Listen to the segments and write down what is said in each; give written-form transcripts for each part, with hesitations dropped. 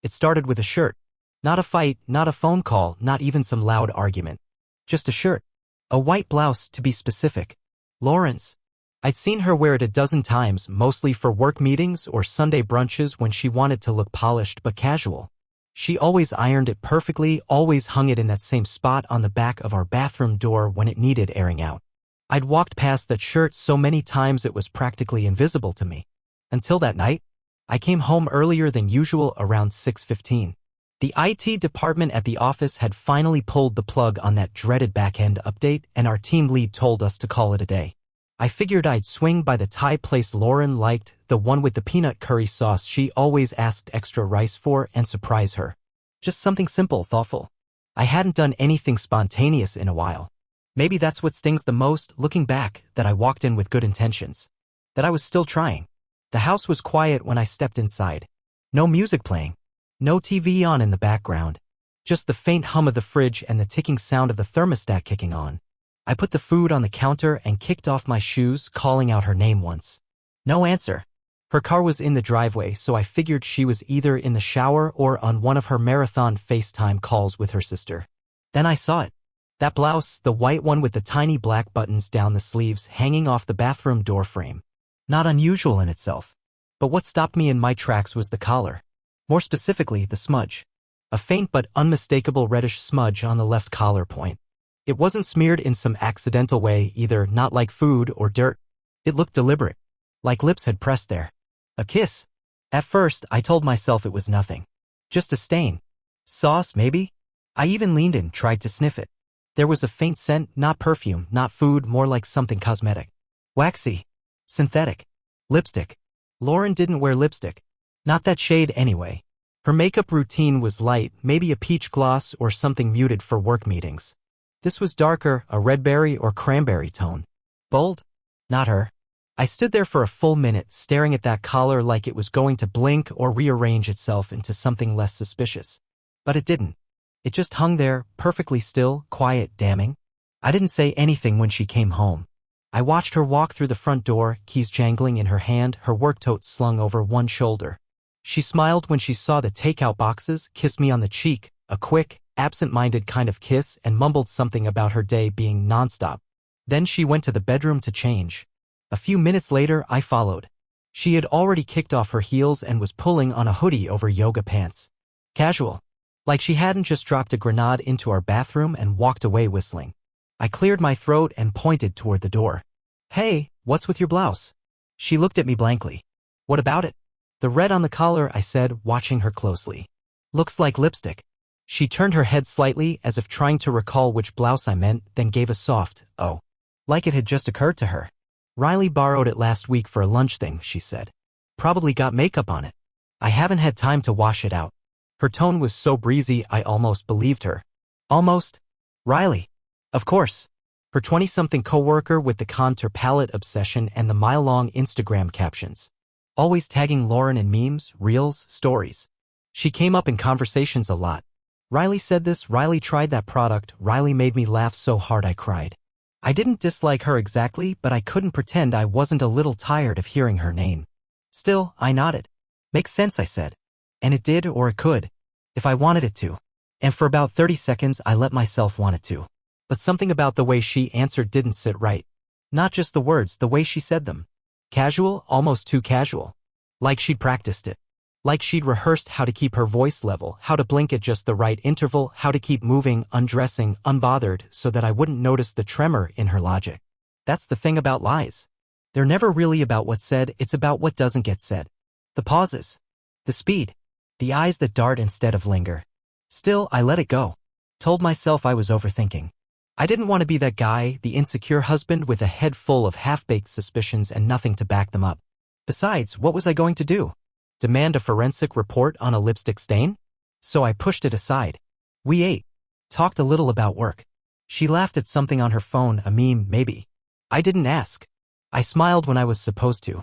It started with a shirt. Not a fight, not a phone call, not even some loud argument. Just a shirt. A white blouse, to be specific. Lauren's. I'd seen her wear it a dozen times, mostly for work meetings or Sunday brunches when she wanted to look polished but casual. She always ironed it perfectly, always hung it in that same spot on the back of our bathroom door when it needed airing out. I'd walked past that shirt so many times it was practically invisible to me. Until that night, I came home earlier than usual around 6:15. The IT department at the office had finally pulled the plug on that dreaded back-end update, and our team lead told us to call it a day. I figured I'd swing by the Thai place Lauren liked, the one with the peanut curry sauce she always asked extra rice for, and surprise her. Just something simple, thoughtful. I hadn't done anything spontaneous in a while. Maybe that's what stings the most, looking back, that I walked in with good intentions. That I was still trying. The house was quiet when I stepped inside. No music playing. No TV on in the background. Just the faint hum of the fridge and the ticking sound of the thermostat kicking on. I put the food on the counter and kicked off my shoes, calling out her name once. No answer. Her car was in the driveway, so I figured she was either in the shower or on one of her marathon FaceTime calls with her sister. Then I saw it. That blouse, the white one with the tiny black buttons down the sleeves hanging off the bathroom door frame. Not unusual in itself. But what stopped me in my tracks was the collar. More specifically, the smudge. A faint but unmistakable reddish smudge on the left collar point. It wasn't smeared in some accidental way either, not like food or dirt. It looked deliberate. Like lips had pressed there. A kiss. At first, I told myself it was nothing. Just a stain. Sauce, maybe? I even leaned in, tried to sniff it. There was a faint scent, not perfume, not food, more like something cosmetic. Waxy. Synthetic. Lipstick. Lauren didn't wear lipstick. Not that shade anyway. Her makeup routine was light, maybe a peach gloss or something muted for work meetings. This was darker, a red berry or cranberry tone. Bold? Not her. I stood there for a full minute, staring at that collar like it was going to blink or rearrange itself into something less suspicious. But it didn't. It just hung there, perfectly still, quiet, damning. I didn't say anything when she came home. I watched her walk through the front door, keys jangling in her hand, her work tote slung over one shoulder. She smiled when she saw the takeout boxes, kissed me on the cheek, a quick, absent-minded kind of kiss, and mumbled something about her day being nonstop. Then she went to the bedroom to change. A few minutes later, I followed. She had already kicked off her heels and was pulling on a hoodie over yoga pants. Casual. Like she hadn't just dropped a grenade into our bathroom and walked away whistling. I cleared my throat and pointed toward the door. Hey, what's with your blouse? She looked at me blankly. What about it? The red on the collar, I said, watching her closely. Looks like lipstick. She turned her head slightly as if trying to recall which blouse I meant, then gave a soft, oh. Like it had just occurred to her. Riley borrowed it last week for a lunch thing, she said. Probably got makeup on it. I haven't had time to wash it out. Her tone was so breezy I almost believed her. Almost? Riley. Of course. Her 20-something coworker with the contour palette obsession and the mile-long Instagram captions. Always tagging Lauren in memes, reels, stories. She came up in conversations a lot. Riley said this, Riley tried that product, Riley made me laugh so hard I cried. I didn't dislike her exactly, but I couldn't pretend I wasn't a little tired of hearing her name. Still, I nodded. Makes sense, I said. And it did, or it could. If I wanted it to. And for about 30 seconds I let myself want it to. But something about the way she answered didn't sit right. Not just the words, the way she said them. Casual, almost too casual. Like she'd practiced it. Like she'd rehearsed how to keep her voice level, how to blink at just the right interval, how to keep moving, undressing, unbothered, so that I wouldn't notice the tremor in her logic. That's the thing about lies. They're never really about what's said, it's about what doesn't get said. The pauses. The speed. The eyes that dart instead of linger. Still, I let it go. Told myself I was overthinking. I didn't want to be that guy, the insecure husband with a head full of half-baked suspicions and nothing to back them up. Besides, what was I going to do? Demand a forensic report on a lipstick stain? So I pushed it aside. We ate. Talked a little about work. She laughed at something on her phone, a meme, maybe. I didn't ask. I smiled when I was supposed to.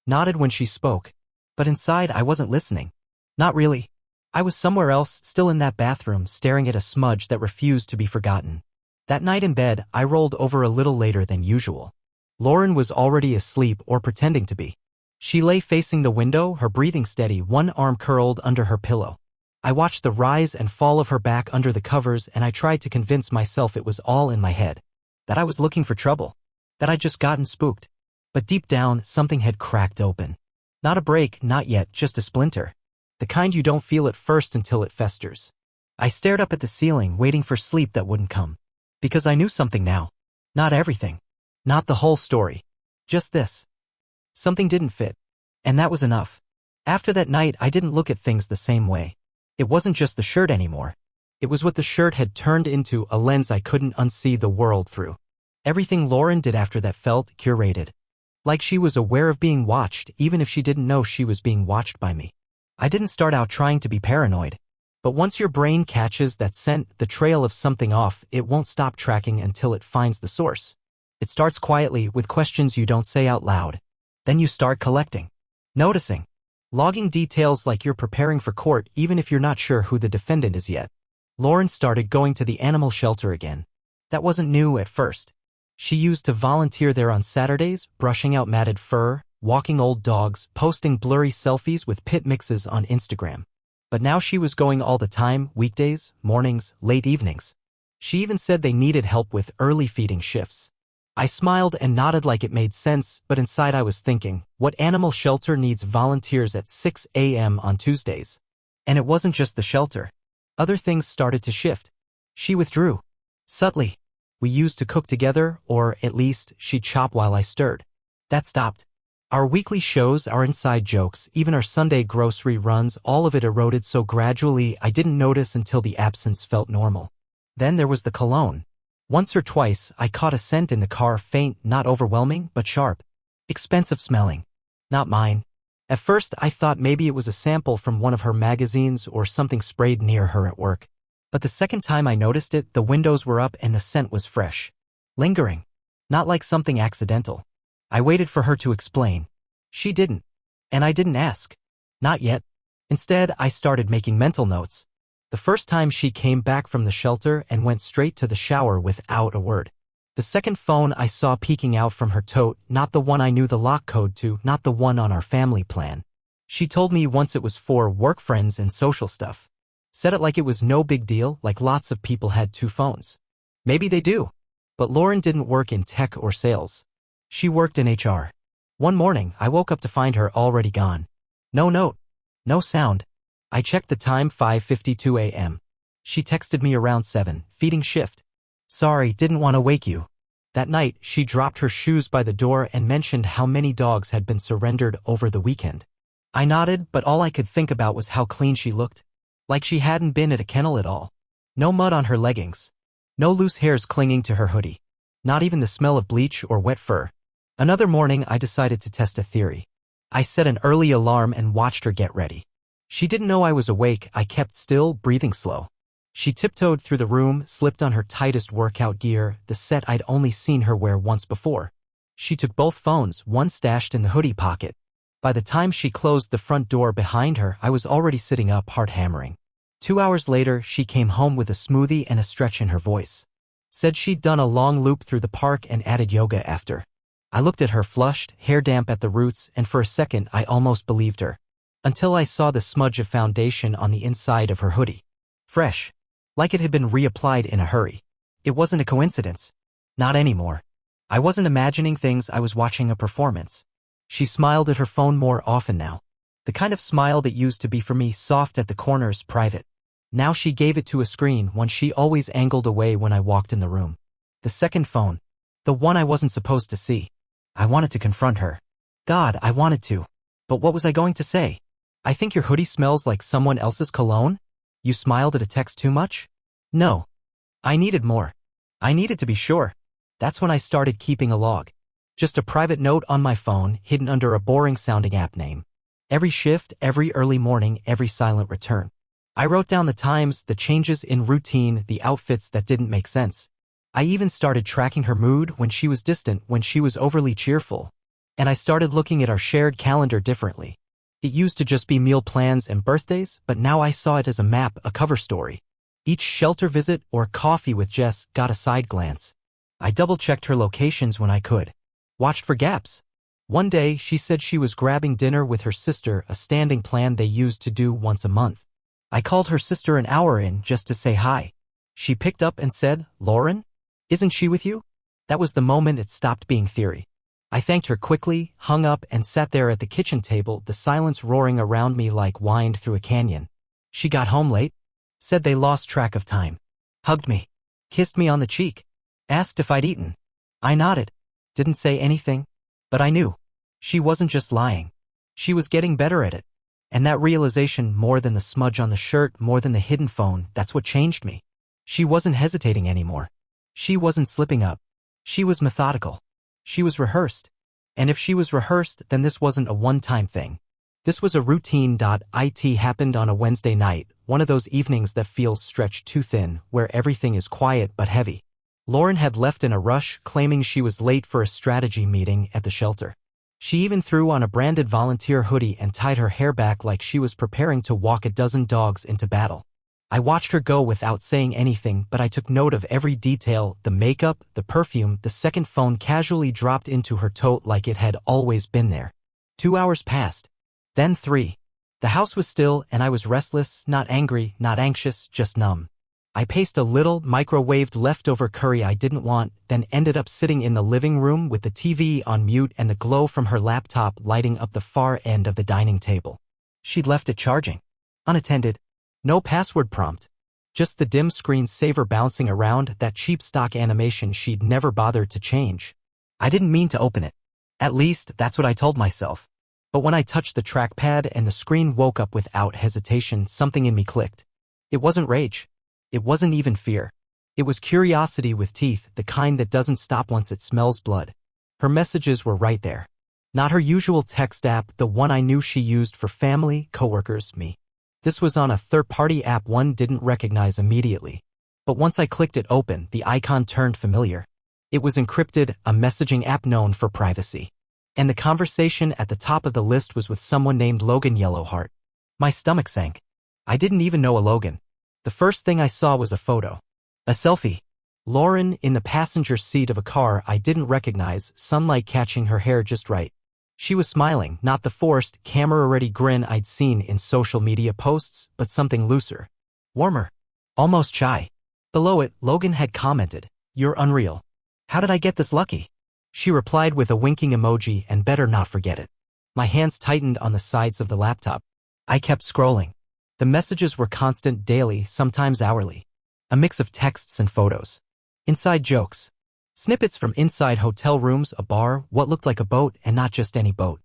Nodded when she spoke. But inside I wasn't listening. Not really. I was somewhere else, still in that bathroom, staring at a smudge that refused to be forgotten. That night in bed, I rolled over a little later than usual. Lauren was already asleep or pretending to be. She lay facing the window, her breathing steady, one arm curled under her pillow. I watched the rise and fall of her back under the covers, and I tried to convince myself it was all in my head. That I was looking for trouble. That I'd just gotten spooked. But deep down, something had cracked open. Not a break, not yet, just a splinter. The kind you don't feel at first until it festers. I stared up at the ceiling, waiting for sleep that wouldn't come. Because I knew something now. Not everything. Not the whole story. Just this. Something didn't fit. And that was enough. After that night, I didn't look at things the same way. It wasn't just the shirt anymore. It was what the shirt had turned into, a lens I couldn't unsee the world through. Everything Lauren did after that felt curated. Like she was aware of being watched, even if she didn't know she was being watched by me. I didn't start out trying to be paranoid. But once your brain catches that scent, the trail of something off, it won't stop tracking until it finds the source. It starts quietly, with questions you don't say out loud. Then you start collecting. Noticing. Logging details like you're preparing for court, even if you're not sure who the defendant is yet. Lauren started going to the animal shelter again. That wasn't new at first. She used to volunteer there on Saturdays, brushing out matted fur, walking old dogs, posting blurry selfies with pit mixes on Instagram. But now she was going all the time, weekdays, mornings, late evenings. She even said they needed help with early feeding shifts. I smiled and nodded like it made sense, but inside I was thinking, what animal shelter needs volunteers at 6 a.m. on Tuesdays? And it wasn't just the shelter. Other things started to shift. She withdrew. Subtly. We used to cook together, or at least she'd chop while I stirred. That stopped. Our weekly shows, our inside jokes, even our Sunday grocery runs, all of it eroded so gradually I didn't notice until the absence felt normal. Then there was the cologne. Once or twice, I caught a scent in the car, faint, not overwhelming, but sharp. Expensive smelling. Not mine. At first, I thought maybe it was a sample from one of her magazines or something sprayed near her at work. But the second time I noticed it, the windows were up and the scent was fresh. Lingering. Not like something accidental. I waited for her to explain. She didn't. And I didn't ask. Not yet. Instead, I started making mental notes. The first time she came back from the shelter and went straight to the shower without a word. The second phone I saw peeking out from her tote, not the one I knew the lock code to, not the one on our family plan. She told me once it was for work friends and social stuff. Said it like it was no big deal, like lots of people had two phones. Maybe they do. But Lauren didn't work in tech or sales. She worked in HR. One morning, I woke up to find her already gone. No note. No sound. I checked the time, 5:52 a.m. She texted me around 7, feeding shift. Sorry, didn't want to wake you. That night, she dropped her shoes by the door and mentioned how many dogs had been surrendered over the weekend. I nodded, but all I could think about was how clean she looked. Like she hadn't been at a kennel at all. No mud on her leggings. No loose hairs clinging to her hoodie. Not even the smell of bleach or wet fur. Another morning, I decided to test a theory. I set an early alarm and watched her get ready. She didn't know I was awake. I kept still, breathing slow. She tiptoed through the room, slipped on her tightest workout gear, the set I'd only seen her wear once before. She took both phones, one stashed in the hoodie pocket. By the time she closed the front door behind her, I was already sitting up, heart hammering. 2 hours later, she came home with a smoothie and a stretch in her voice. Said she'd done a long loop through the park and added yoga after. I looked at her, flushed, hair damp at the roots, and for a second I almost believed her. Until I saw the smudge of foundation on the inside of her hoodie. Fresh. Like it had been reapplied in a hurry. It wasn't a coincidence. Not anymore. I wasn't imagining things, I was watching a performance. She smiled at her phone more often now. The kind of smile that used to be for me, soft at the corners, private. Now she gave it to a screen, one she always angled away when I walked in the room. The second phone. The one I wasn't supposed to see. I wanted to confront her. God, I wanted to. But what was I going to say? I think your hoodie smells like someone else's cologne? You smiled at a text too much? No. I needed more. I needed to be sure. That's when I started keeping a log. Just a private note on my phone, hidden under a boring-sounding app name. Every shift, every early morning, every silent return. I wrote down the times, the changes in routine, the outfits that didn't make sense. I even started tracking her mood, when she was distant, when she was overly cheerful. And I started looking at our shared calendar differently. It used to just be meal plans and birthdays, but now I saw it as a map, a cover story. Each shelter visit or coffee with Jess got a side glance. I double-checked her locations when I could. Watched for gaps. One day, she said she was grabbing dinner with her sister, a standing plan they used to do once a month. I called her sister an hour in just to say hi. She picked up and said, "Lauren? Isn't she with you?" That was the moment it stopped being theory. I thanked her quickly, hung up, and sat there at the kitchen table, the silence roaring around me like wind through a canyon. She got home late, said they lost track of time, hugged me, kissed me on the cheek, asked if I'd eaten. I nodded, didn't say anything, but I knew. She wasn't just lying. She was getting better at it. And that realization, more than the smudge on the shirt, more than the hidden phone, that's what changed me. She wasn't hesitating anymore. She wasn't slipping up. She was methodical. She was rehearsed. And if she was rehearsed, then this wasn't a one-time thing. This was a routine. It happened on a Wednesday night, one of those evenings that feels stretched too thin, where everything is quiet but heavy. Lauren had left in a rush, claiming she was late for a strategy meeting at the shelter. She even threw on a branded volunteer hoodie and tied her hair back like she was preparing to walk a dozen dogs into battle. I watched her go without saying anything, but I took note of every detail: the makeup, the perfume, the second phone casually dropped into her tote like it had always been there. 2 hours passed. Then 3. The house was still, and I was restless, not angry, not anxious, just numb. I paced a little, microwaved leftover curry I didn't want, then ended up sitting in the living room with the TV on mute and the glow from her laptop lighting up the far end of the dining table. She'd left it charging. Unattended. No password prompt. Just the dim screen saver bouncing around, that cheap stock animation she'd never bothered to change. I didn't mean to open it. At least, that's what I told myself. But when I touched the trackpad and the screen woke up without hesitation, something in me clicked. It wasn't rage. It wasn't even fear. It was curiosity with teeth, the kind that doesn't stop once it smells blood. Her messages were right there. Not her usual text app, the one I knew she used for family, coworkers, me. This was on a third-party app one didn't recognize immediately. But once I clicked it open, the icon turned familiar. It was encrypted, a messaging app known for privacy. And the conversation at the top of the list was with someone named Logan Yellowheart. My stomach sank. I didn't even know a Logan. The first thing I saw was a photo. A selfie. Lauren in the passenger seat of a car I didn't recognize, sunlight catching her hair just right. She was smiling, not the forced, camera-ready grin I'd seen in social media posts, but something looser. Warmer. Almost shy. Below it, Logan had commented, "You're unreal. How did I get this lucky?" She replied with a winking emoji, and better not forget it. My hands tightened on the sides of the laptop. I kept scrolling. The messages were constant, daily, sometimes hourly. A mix of texts and photos. Inside jokes. Snippets from inside hotel rooms, a bar, what looked like a boat, and not just any boat.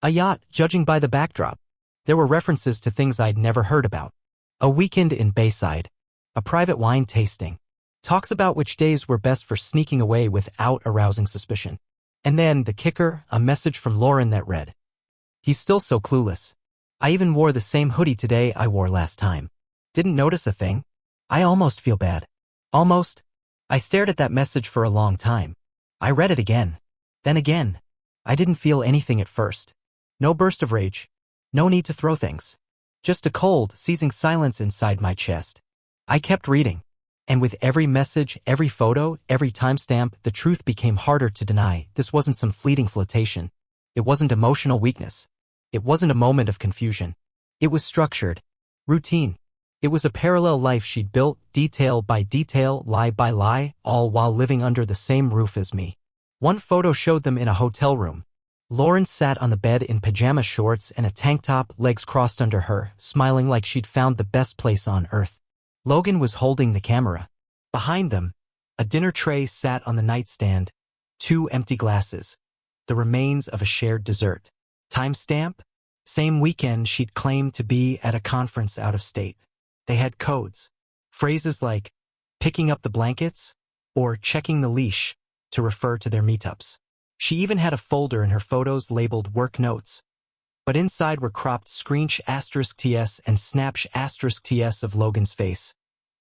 A yacht, judging by the backdrop. There were references to things I'd never heard about. A weekend in Bayside. A private wine tasting. Talks about which days were best for sneaking away without arousing suspicion. And then, the kicker, a message from Lauren that read, "He's still so clueless. I even wore the same hoodie today I wore last time. Didn't notice a thing. I almost feel bad." Almost. I stared at that message for a long time. I read it again. Then again. I didn't feel anything at first. No burst of rage. No need to throw things. Just a cold, seizing silence inside my chest. I kept reading. And with every message, every photo, every timestamp, the truth became harder to deny. This wasn't some fleeting flirtation. It wasn't emotional weakness. It wasn't a moment of confusion. It was structured. Routine. It was a parallel life she'd built, detail by detail, lie by lie, all while living under the same roof as me. One photo showed them in a hotel room. Lauren sat on the bed in pajama shorts and a tank top, legs crossed under her, smiling like she'd found the best place on earth. Logan was holding the camera. Behind them, a dinner tray sat on the nightstand, 2 empty glasses, the remains of a shared dessert. Timestamp? Same weekend she'd claimed to be at a conference out of state. They had codes. Phrases like, picking up the blankets, or checking the leash, to refer to their meetups. She even had a folder in her photos labeled work notes. But inside were cropped screensh *TS and snapsh *TS of Logan's face.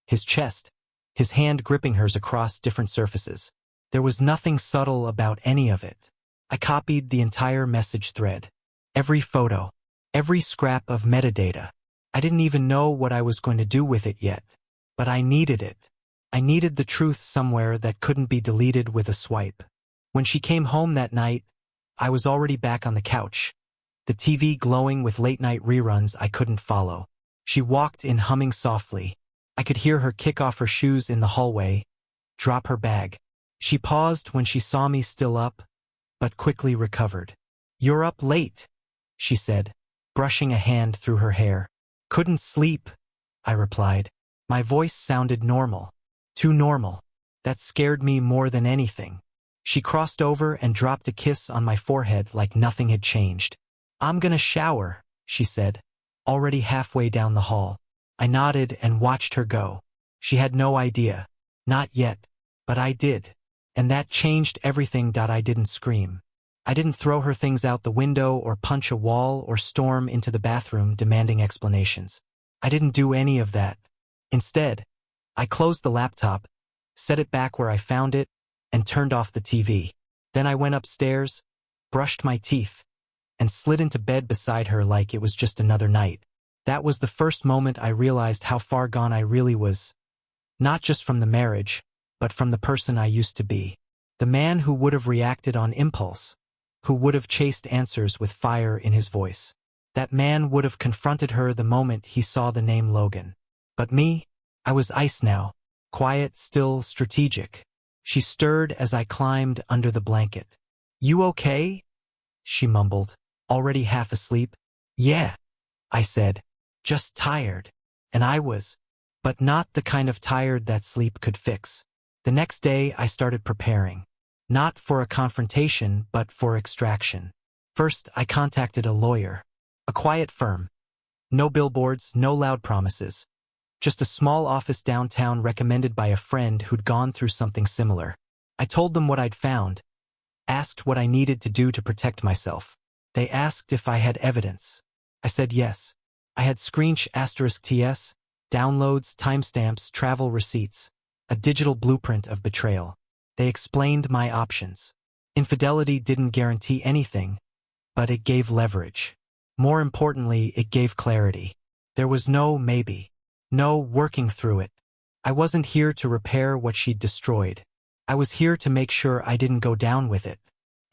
His chest. His hand gripping hers across different surfaces. There was nothing subtle about any of it. I copied the entire message thread. Every photo. Every scrap of metadata. I didn't even know what I was going to do with it yet. But I needed it. I needed the truth somewhere that couldn't be deleted with a swipe. When she came home that night, I was already back on the couch. The TV glowing with late-night reruns I couldn't follow. She walked in humming softly. I could hear her kick off her shoes in the hallway, drop her bag. She paused when she saw me still up, but quickly recovered. "You're up late," she said, brushing a hand through her hair. "Couldn't sleep," I replied. My voice sounded normal. Too normal. That scared me more than anything. She crossed over and dropped a kiss on my forehead like nothing had changed. "I'm gonna shower," she said, already halfway down the hall. I nodded and watched her go. She had no idea. Not yet. But I did. And that changed everything. I didn't scream. I didn't throw her things out the window or punch a wall or storm into the bathroom demanding explanations. I didn't do any of that. Instead, I closed the laptop, set it back where I found it, and turned off the TV. Then I went upstairs, brushed my teeth, and slid into bed beside her like it was just another night. That was the first moment I realized how far gone I really was. Not just from the marriage, but from the person I used to be. The man who would have reacted on impulse, who would have chased answers with fire in his voice. That man would have confronted her the moment he saw the name Logan. But me, I was ice now, quiet, still, strategic. She stirred as I climbed under the blanket. "You okay?" she mumbled, already half asleep. "Yeah," I said, "just tired." And I was, but not the kind of tired that sleep could fix. The next day I started preparing. Not for a confrontation, but for extraction. First, I contacted a lawyer. A quiet firm. No billboards, no loud promises. Just a small office downtown recommended by a friend who'd gone through something similar. I told them what I'd found. Asked what I needed to do to protect myself. They asked if I had evidence. I said yes. I had *TS, downloads, timestamps, travel receipts. A digital blueprint of betrayal. They explained my options. Infidelity didn't guarantee anything, but it gave leverage. More importantly, it gave clarity. There was no maybe. No working through it. I wasn't here to repair what she'd destroyed. I was here to make sure I didn't go down with it.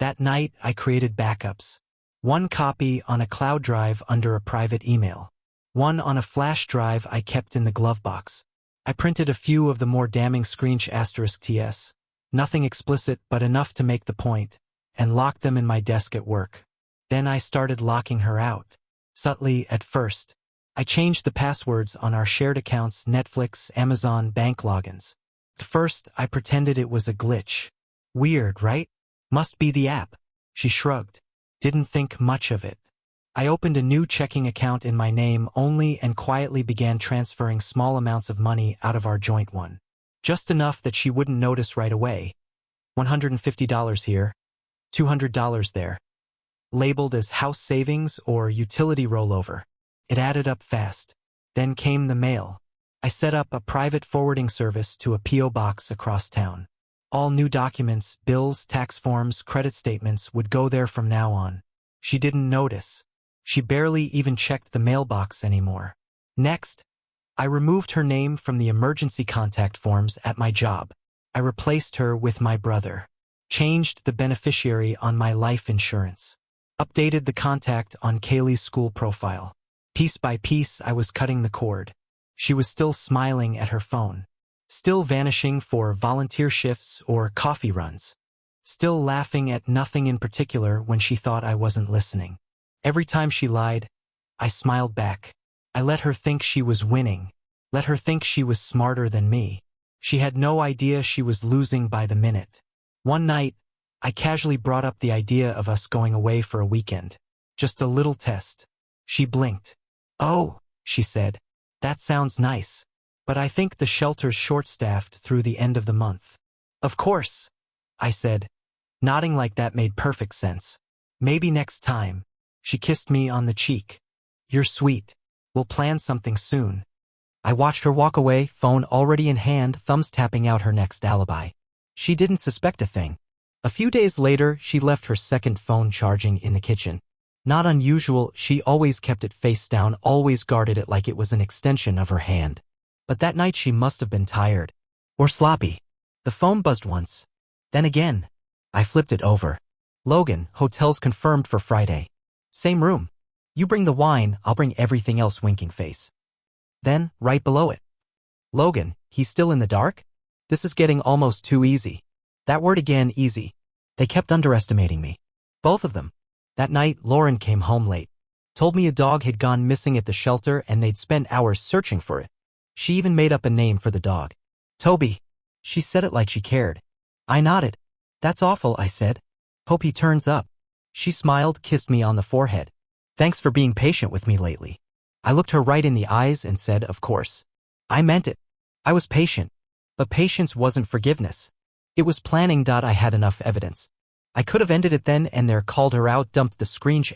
That night, I created backups. One copy on a cloud drive under a private email. One on a flash drive I kept in the glove box. I printed a few of the more damning *TS, nothing explicit but enough to make the point, and locked them in my desk at work. Then I started locking her out. Subtly at first. I changed the passwords on our shared accounts, Netflix, Amazon, bank logins. At first, I pretended it was a glitch. Weird, right? Must be the app. She shrugged. Didn't think much of it. I opened a new checking account in my name only and quietly began transferring small amounts of money out of our joint one. Just enough that she wouldn't notice right away. $150 here, $200 there. Labeled as house savings or utility rollover. It added up fast. Then came the mail. I set up a private forwarding service to a P.O. box across town. All new documents, bills, tax forms, credit statements would go there from now on. She didn't notice. She barely even checked the mailbox anymore. Next, I removed her name from the emergency contact forms at my job. I replaced her with my brother. Changed the beneficiary on my life insurance. Updated the contact on Kaylee's school profile. Piece by piece, I was cutting the cord. She was still smiling at her phone. Still vanishing for volunteer shifts or coffee runs. Still laughing at nothing in particular when she thought I wasn't listening. Every time she lied, I smiled back. I let her think she was winning. Let her think she was smarter than me. She had no idea she was losing by the minute. One night, I casually brought up the idea of us going away for a weekend. Just a little test. She blinked. "Oh," she said, "that sounds nice. But I think the shelter's short-staffed through the end of the month." "Of course," I said, nodding like that made perfect sense. "Maybe next time." She kissed me on the cheek. "You're sweet. We'll plan something soon." I watched her walk away, phone already in hand, thumbs tapping out her next alibi. She didn't suspect a thing. A few days later, she left her second phone charging in the kitchen. Not unusual, she always kept it face down, always guarded it like it was an extension of her hand. But that night she must have been tired. Or sloppy. The phone buzzed once. Then again. I flipped it over. "Logan, hotels confirmed for Friday. Same room. You bring the wine, I'll bring everything else," winking face. Then, right below it. Logan, he's still in the dark? This is getting almost too easy. That word again, easy. They kept underestimating me. Both of them. That night, Lauren came home late. Told me a dog had gone missing at the shelter and they'd spent hours searching for it. She even made up a name for the dog. Toby. She said it like she cared. I nodded. That's awful, I said. Hope he turns up. She smiled, kissed me on the forehead. Thanks for being patient with me lately. I looked her right in the eyes and said, of course. I meant it. I was patient. But patience wasn't forgiveness. It was planning. I had enough evidence. I could have ended it then and there, called her out, dumped the screensh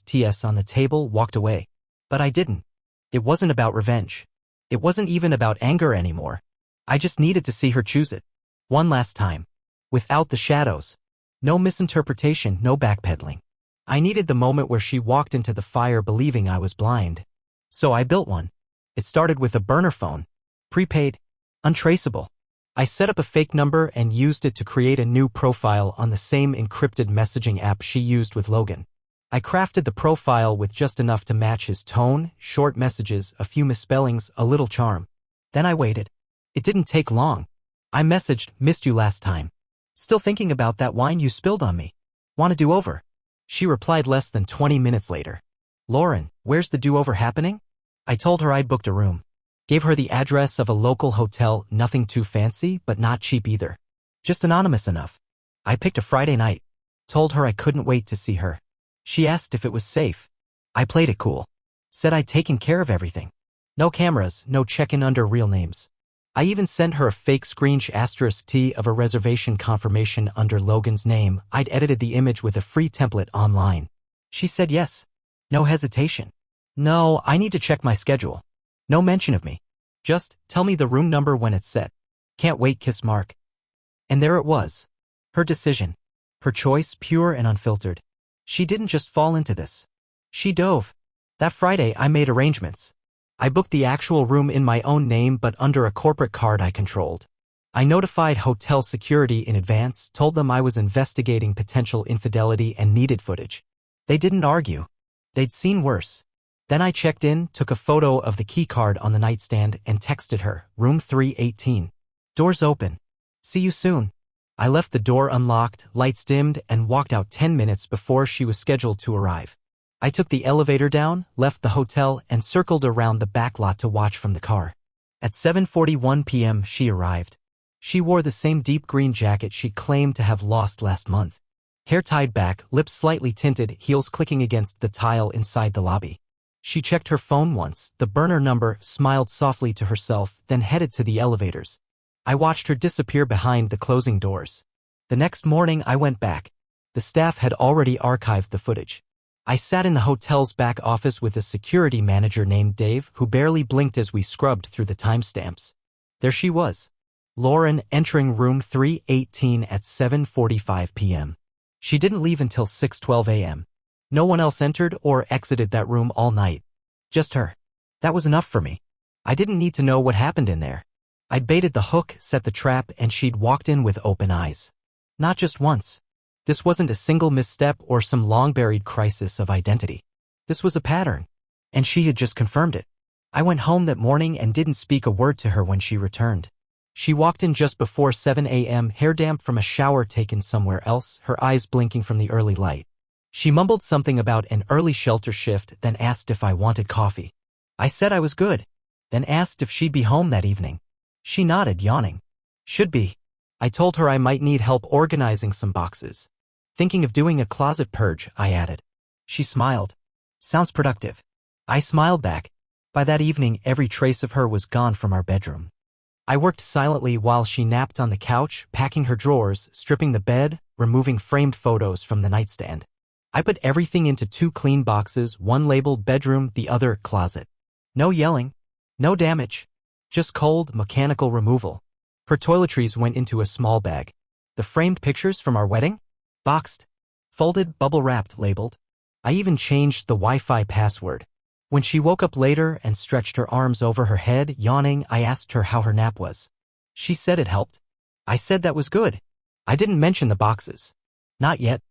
*TS on the table, walked away. But I didn't. It wasn't about revenge. It wasn't even about anger anymore. I just needed to see her choose it. One last time. Without the shadows. No misinterpretation, no backpedaling. I needed the moment where she walked into the fire believing I was blind. So I built one. It started with a burner phone. Prepaid. Untraceable. I set up a fake number and used it to create a new profile on the same encrypted messaging app she used with Logan. I crafted the profile with just enough to match his tone, short messages, a few misspellings, a little charm. Then I waited. It didn't take long. I messaged, missed you last time. Still thinking about that wine you spilled on me. Want a do-over? She replied less than 20 minutes later. Lauren, where's the do-over happening? I told her I'd booked a room. Gave her the address of a local hotel, nothing too fancy, but not cheap either. Just anonymous enough. I picked a Friday night. Told her I couldn't wait to see her. She asked if it was safe. I played it cool. Said I'd taken care of everything. No cameras, no check-in under real names. I even sent her a fake screensh *T of a reservation confirmation under Logan's name. I'd edited the image with a free template online. She said yes. No hesitation. No, I need to check my schedule. No mention of me. Just, tell me the room number when it's set. Can't wait, kiss mark. And there it was. Her decision. Her choice, pure and unfiltered. She didn't just fall into this. She dove. That Friday I made arrangements. I booked the actual room in my own name but under a corporate card I controlled. I notified hotel security in advance, told them I was investigating potential infidelity and needed footage. They didn't argue. They'd seen worse. Then I checked in, took a photo of the key card on the nightstand and texted her, room 318. Doors open. See you soon. I left the door unlocked, lights dimmed, and walked out 10 minutes before she was scheduled to arrive. I took the elevator down, left the hotel, and circled around the back lot to watch from the car. At 7:41 p.m. she arrived. She wore the same deep green jacket she claimed to have lost last month. Hair tied back, lips slightly tinted, heels clicking against the tile inside the lobby. She checked her phone once, the burner number, smiled softly to herself, then headed to the elevators. I watched her disappear behind the closing doors. The next morning I went back. The staff had already archived the footage. I sat in the hotel's back office with a security manager named Dave who barely blinked as we scrubbed through the timestamps. There she was. Lauren entering room 318 at 7:45 p.m. She didn't leave until 6:12 a.m. No one else entered or exited that room all night. Just her. That was enough for me. I didn't need to know what happened in there. I'd baited the hook, set the trap, and she'd walked in with open eyes. Not just once. This wasn't a single misstep or some long-buried crisis of identity. This was a pattern. And she had just confirmed it. I went home that morning and didn't speak a word to her when she returned. She walked in just before 7 a.m., hair damp from a shower taken somewhere else, her eyes blinking from the early light. She mumbled something about an early shelter shift, then asked if I wanted coffee. I said I was good, then asked if she'd be home that evening. She nodded, yawning. Should be. I told her I might need help organizing some boxes. Thinking of doing a closet purge, I added. She smiled. Sounds productive. I smiled back. By that evening, every trace of her was gone from our bedroom. I worked silently while she napped on the couch, packing her drawers, stripping the bed, removing framed photos from the nightstand. I put everything into 2 clean boxes, one labeled bedroom, the other closet. No yelling. No damage. Just cold, mechanical removal. Her toiletries went into a small bag. The framed pictures from our wedding? Boxed. Folded, bubble-wrapped, labeled. I even changed the Wi-Fi password. When she woke up later and stretched her arms over her head, yawning, I asked her how her nap was. She said it helped. I said that was good. I didn't mention the boxes. Not yet.